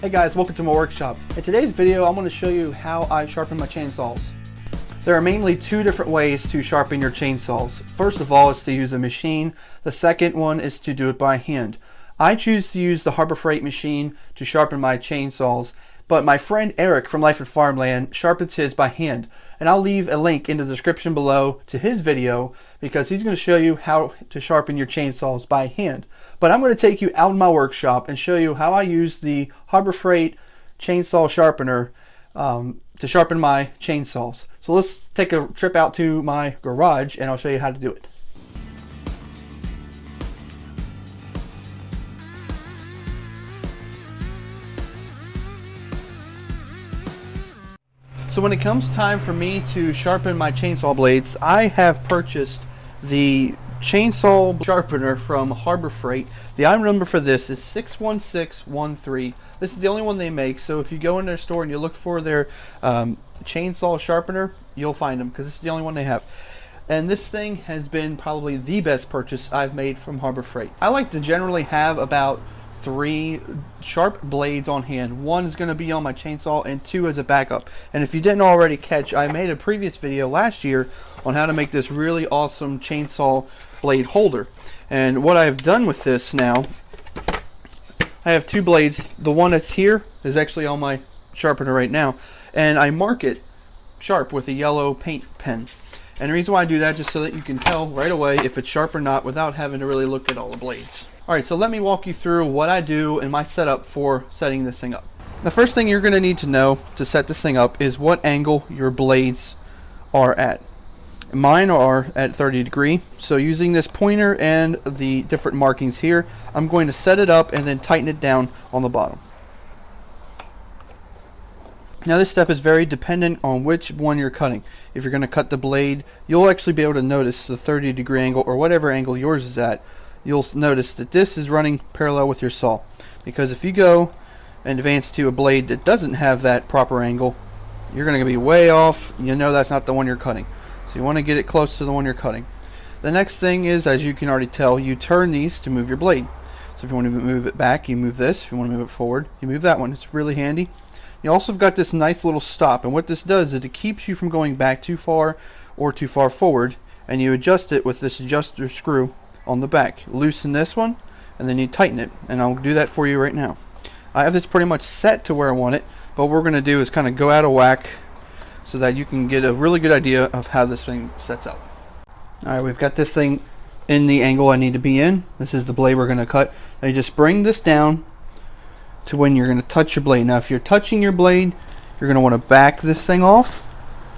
Hey guys, welcome to my workshop. In today's video, I'm going to show you how I sharpen my chainsaws. There are mainly two different ways to sharpen your chainsaws. First of all is to use a machine. The second one is to do it by hand. I choose to use the Harbor Freight machine to sharpen my chainsaws, but my friend Eric from Life at Farmland sharpens his by hand. And I'll leave a link in the description below to his video because he's going to show you how to sharpen your chainsaws by hand. But I'm going to take you out of my workshop and show you how I use the Harbor Freight chainsaw sharpener to sharpen my chainsaws. So let's take a trip out to my garage and I'll show you how to do it. So when it comes time for me to sharpen my chainsaw blades, I have purchased the chainsaw sharpener from Harbor Freight. The item number for this is 61613. This is the only one they make, so if you go in their store and you look for their chainsaw sharpener, you'll find them because this is the only one they have. And this thing has been probably the best purchase I've made from Harbor Freight. I like to generally have about 3 sharp blades on hand. One is going to be on my chainsaw and 2 as a backup. And if you didn't already catch, I made a previous video last year on how to make this really awesome chainsaw blade holder. And what I've done with this now, I have 2 blades. The one that's here is actually on my sharpener right now, and I mark it sharp with a yellow paint pen. And the reason why I do that, just so that you can tell right away if it's sharp or not without having to really look at all the blades. Alright, so let me walk you through what I do in my setup for setting this thing up. The first thing you're going to need to know to set this thing up is what angle your blades are at. Mine are at 30 degrees, so using this pointer and the different markings here, I'm going to set it up and then tighten it down on the bottom. Now this step is very dependent on which one you're cutting. If you're going to cut the blade, you'll actually be able to notice the 30-degree angle, or whatever angle yours is at. You'll notice that this is running parallel with your saw, because if you go and advance to a blade that doesn't have that proper angle, you're going to be way off. You know that's not the one you're cutting. So you want to get it close to the one you're cutting. The next thing is, as you can already tell, you turn these to move your blade. So if you want to move it back, you move this. If you want to move it forward, you move that one. It's really handy. You also have got this nice little stop, and what this does is it keeps you from going back too far or too far forward, and you adjust it with this adjuster screw on the back. Loosen this one and then you tighten it, and I'll do that for you right now. I have this pretty much set to where I want it, but what we're going to do is kind of go out of whack so that you can get a really good idea of how this thing sets up. Alright, we've got this thing in the angle I need to be in. This is the blade we're going to cut. Now you just bring this down to when you're going to touch your blade. Now if you're touching your blade, you're going to want to back this thing off,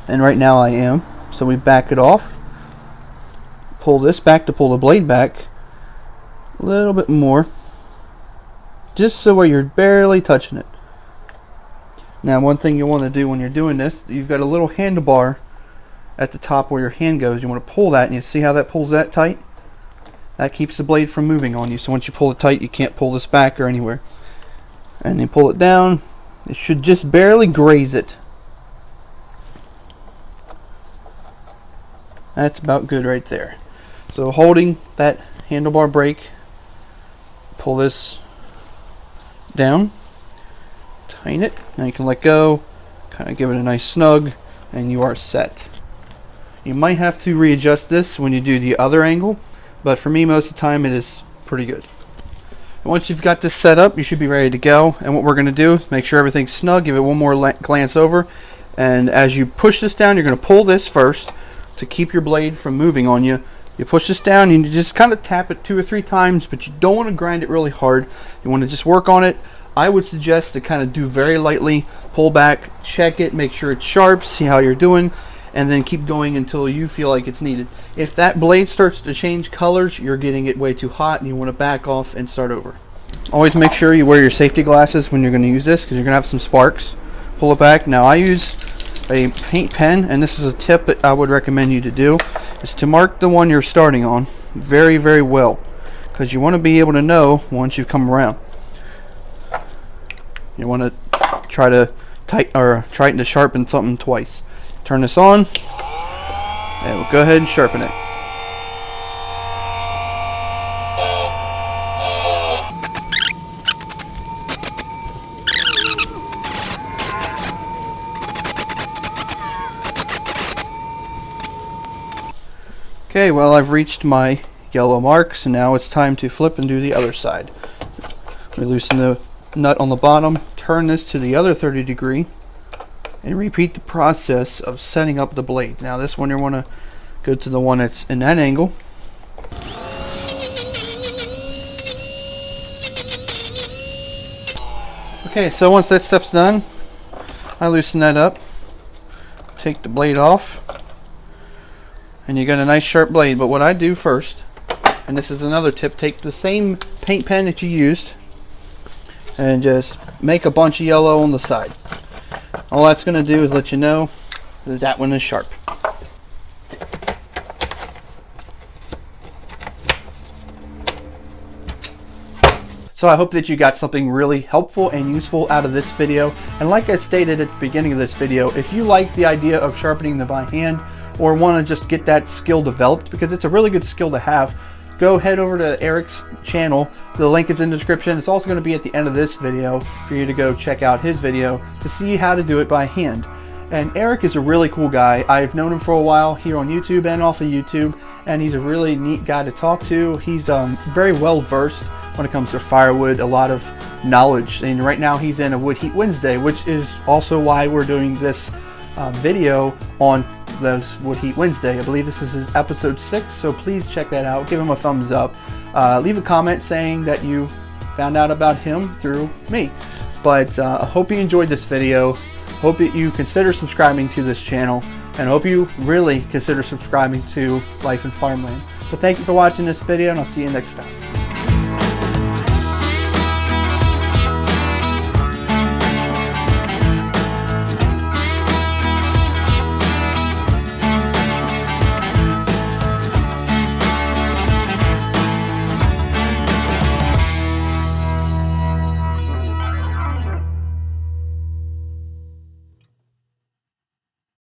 and right now I am. So we back it off, pull this back to pull the blade back a little bit more, just so where you're barely touching it. Now one thing you want to do when you're doing this, you've got a little handlebar at the top where your hand goes. You want to pull that, and you see how that pulls that tight? That keeps the blade from moving on you. So once you pull it tight, you can't pull this back or anywhere. And you pull it down, it should just barely graze it. That's about good right there. So holding that handlebar brake, pull this down, tighten it. Now you can let go, kind of give it a nice snug, and you are set. You might have to readjust this when you do the other angle, but for me most of the time it is pretty good. And once you've got this set up, you should be ready to go. And what we're going to do is make sure everything's snug, give it one more glance over, and as you push this down, you're going to pull this first to keep your blade from moving on you. You push this down and you just kind of tap it 2 or 3 times, but you don't want to grind it really hard. You want to just work on it. I would suggest to kind of do very lightly, pull back, check it, make sure it's sharp, see how you're doing, and then keep going until you feel like it's needed. If that blade starts to change colors, you're getting it way too hot and you want to back off and start over. Always make sure you wear your safety glasses when you're going to use this, because you're going to have some sparks. Pull it back. Now I use a paint pen, and this is a tip that I would recommend you to do, is to mark the one you're starting on very, very well, because you want to be able to know once you come around. You want to try to sharpen something twice. Turn this on, and we'll go ahead and sharpen it. Okay, well, I've reached my yellow mark, so now it's time to flip and do the other side. We loosen the nut on the bottom, turn this to the other 30 degree, and repeat the process of setting up the blade. Now this one you want to go to the one that's in that angle. Okay, so once that step's done, I loosen that up, take the blade off, and you got a nice sharp blade. But what I do first, and this is another tip, take the same paint pen that you used and just make a bunch of yellow on the side. All that's going to do is let you know that that one is sharp. So I hope that you got something really helpful and useful out of this video. And like I stated at the beginning of this video, if you like the idea of sharpening them by hand or want to just get that skill developed, because it's a really good skill to have, go head over to Eric's channel. The link is in the description. It's also going to be at the end of this video for you to go check out his video to see how to do it by hand. And Eric is a really cool guy. I've known him for a while here on YouTube and off of YouTube, and he's a really neat guy to talk to. He's very well versed when it comes to firewood, a lot of knowledge. And right now he's in a Wood Heat Wednesday, which is also why we're doing this video on those Wood Heat Wednesday. I believe this is his episode 6, so please check that out. Give him a thumbs up. Leave a comment saying that you found out about him through me. But I hope you enjoyed this video. Hope that you consider subscribing to this channel, and hope you really consider subscribing to Life in Farmland. But thank you for watching this video, and I'll see you next time.